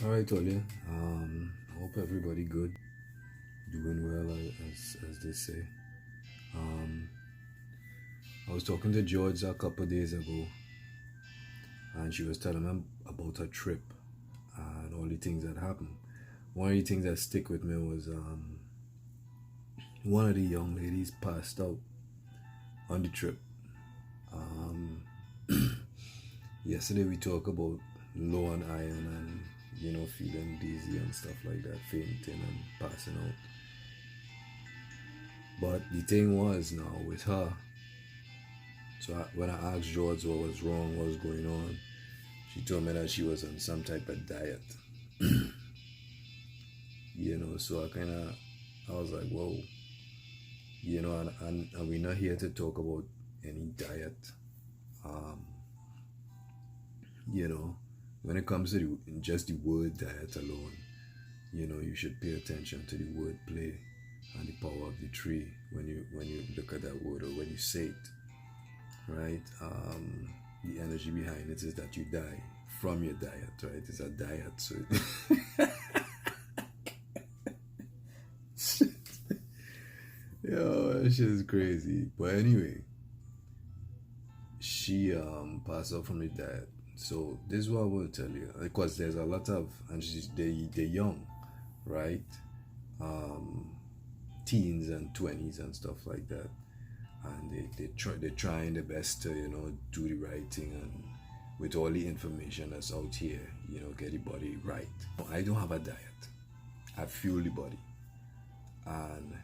All right, Olia. Hope everybody good, doing well, as they say. Um, I was talking to George a couple of days ago, and she was telling me about her trip and all the things that happened. One of the things that stick with me was one of the young ladies passed out on the trip. Um, Yesterday we talked about low on iron and feeling dizzy and stuff like that, fainting and passing out. But the thing was now with her, when I asked George what was wrong, what was going on, she told me that she was on some type of diet. So I was like, whoa, and we're not here to talk about any diet. Um, you know, when it comes to just the word diet alone, you should pay attention to the word play and the power of the tree when you look at that word or when you say it, right? The energy behind it is that you die from your diet, right? It's a diet, so yo, that shit is crazy. But anyway, she passed out from the diet. So this is what I will tell you, because there's a lot of, and they're young, right? Um, Teens and 20s and stuff like that, and they're trying their best to do the right thing, and with all the information that's out here, get the body right. I don't have a diet. I fuel the body, and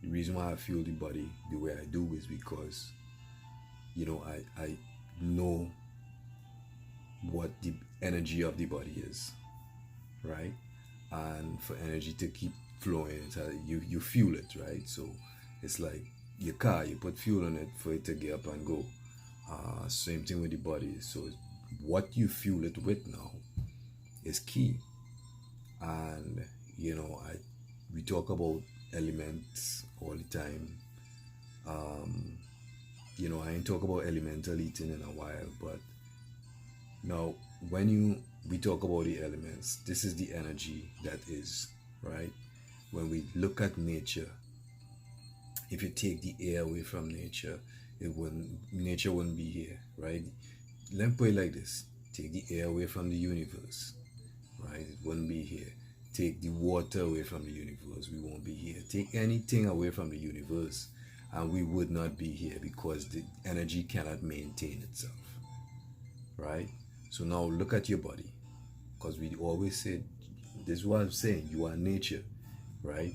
the reason why I fuel the body the way I do is because I know what the energy of the body is, right? And for energy to keep flowing, you fuel it, right? So it's like your car, you put fuel in it for it to get up and go. Same thing with the body. So what you fuel it with now is key. And we talk about elements all the time. I ain't talk about elemental eating in a while, but now we talk about the elements, this is the energy that is, right? When we look at nature, if you take the air away from nature, nature wouldn't be here, right? Let me put it like this: take the air away from the universe, right? It wouldn't be here. Take the water away from the universe, we won't be here. Take anything away from the universe, and we would not be here, because the energy cannot maintain itself, right? So now look at your body, because we always say, this is what I'm saying, you are nature, right?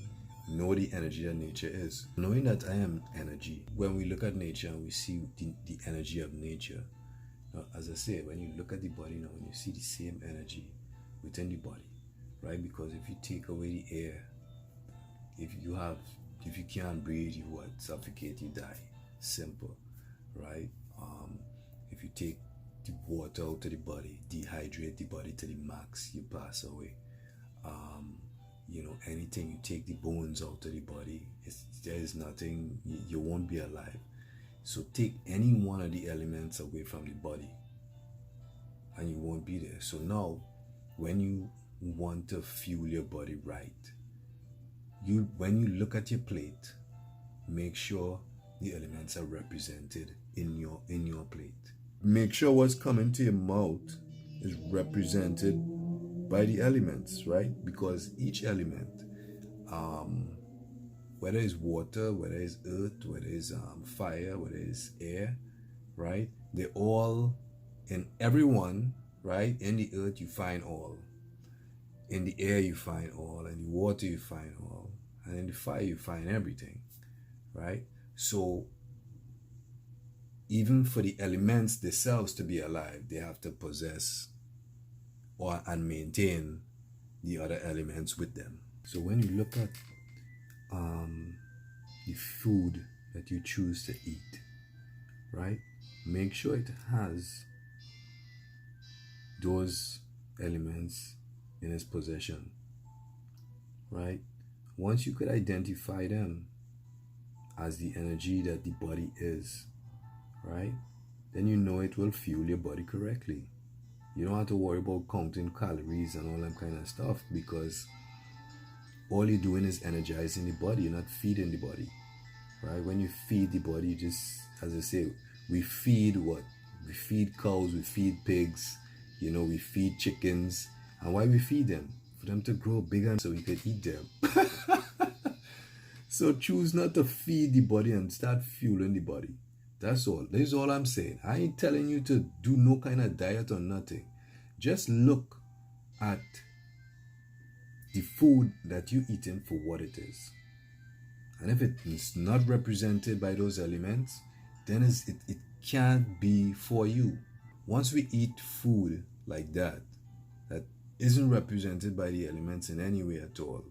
Know the energy that nature is. Knowing that I am energy, when we look at nature and we see the energy of nature, now, as I say, when you look at the body now, when you see the same energy within the body, right? Because if you take away the air, if you can't breathe, you what? Suffocate, you die. Simple, right? If you take the water out of the body, dehydrate the body to the max, you pass away. Anything, you take the bones out of the body, there is nothing, you won't be alive. So take any one of the elements away from the body and you won't be there. So now, when you want to fuel your body right, when you look at your plate, make sure the elements are represented in your plate. Make sure what's coming to your mouth is represented by the elements, right? Because each element, whether it's water, whether it's earth, whether it's fire, whether it's air, right? They're all in everyone, right? In the earth you find all, in the air you find all, in the water you find all, and in the fire you find everything, right? So even for the elements themselves to be alive, they have to possess and maintain the other elements with them. So when you look at the food that you choose to eat, right? Make sure it has those elements in its possession, right? Once you could identify them as the energy that the body is, right? Then you know it will fuel your body correctly. You don't have to worry about counting calories and all that kind of stuff, because all you're doing is energizing the body. You're not feeding the body, right? When you feed the body, you just, as I say, we feed what? We feed cows, we feed pigs, we feed chickens. And why we feed them? For them to grow bigger so we could eat them. So choose not to feed the body and start fueling the body. That's all. This is all I'm saying. I ain't telling you to do no kind of diet or nothing. Just look at the food that you're eating for what it is. And if it is not represented by those elements, then it can't be for you. Once we eat food like that isn't represented by the elements in any way at all,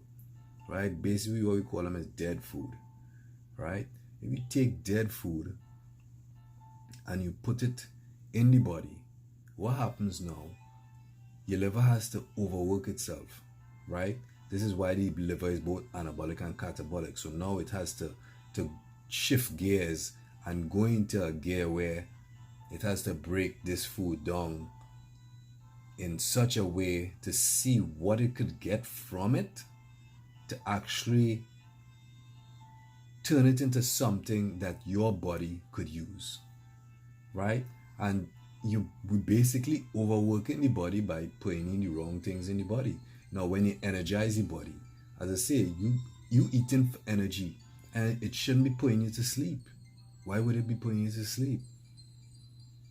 right? Basically what we call them is dead food, right? If you take dead food and you put it in the body, what happens now? Your liver has to overwork itself, right? This is why the liver is both anabolic and catabolic. So now it has to shift gears and go into a gear where it has to break this food down in such a way to see what it could get from it, to actually turn it into something that your body could use, right? And we basically overworking the body by putting in the wrong things in the body. Now, when you energize the body, as I say, you eating for energy, and it shouldn't be putting you to sleep. Why would it be putting you to sleep?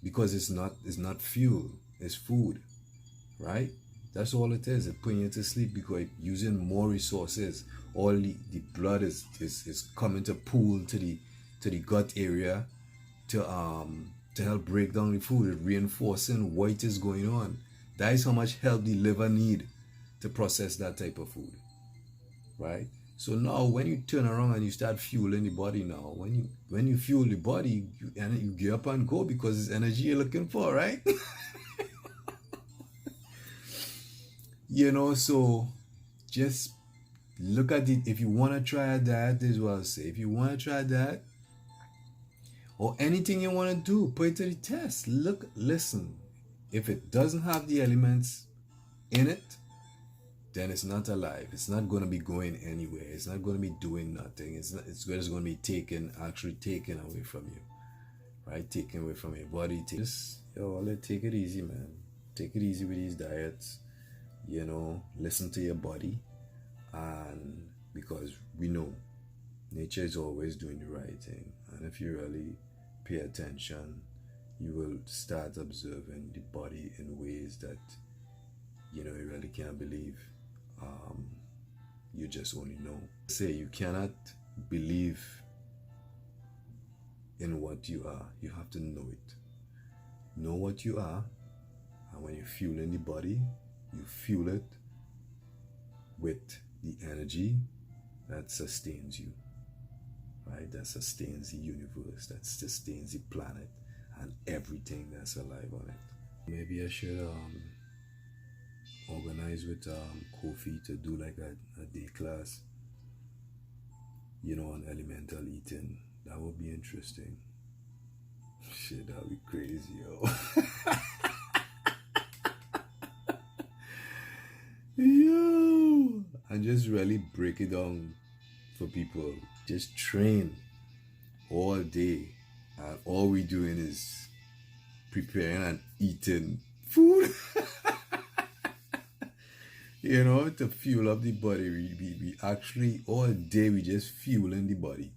Because it's not fuel, it's food, right? That's all it is. It's putting you to sleep because using more resources. All the blood is coming to pool to the gut area to help break down the food. It's reinforcing what is going on. That is how much help the liver need to process that type of food, right? So now when you turn around and you start fueling the body, now when you fuel the body, you get up and go because it's energy you're looking for, right? So just look at it. If you want to try that, this is what I'll say. If you want to try that, or anything you want to do, put it to the test. Listen. If it doesn't have the elements in it, then it's not alive. It's not going to be going anywhere. It's not going to be doing nothing. It's just going to be taken away from you, right? Taken away from your body. Take it easy, man. Take it easy with these diets. Listen to your body, and because we know nature is always doing the right thing, and if you really pay attention, you will start observing the body in ways that you really can't believe. You just only know. Say you cannot believe in what you are. You have to know it. Know what you are, and when you fuel in the body, you fuel it with the energy that sustains you, right? That sustains the universe, that sustains the planet and everything that's alive on it. Maybe I should organize with Kofi to do like a day class, on elemental eating. That would be interesting. Shit, that would be crazy, yo. Yo, and just really break it down for people. Just train all day, and all we doing is preparing and eating food. To fuel up the body. We actually all day we just fueling the body.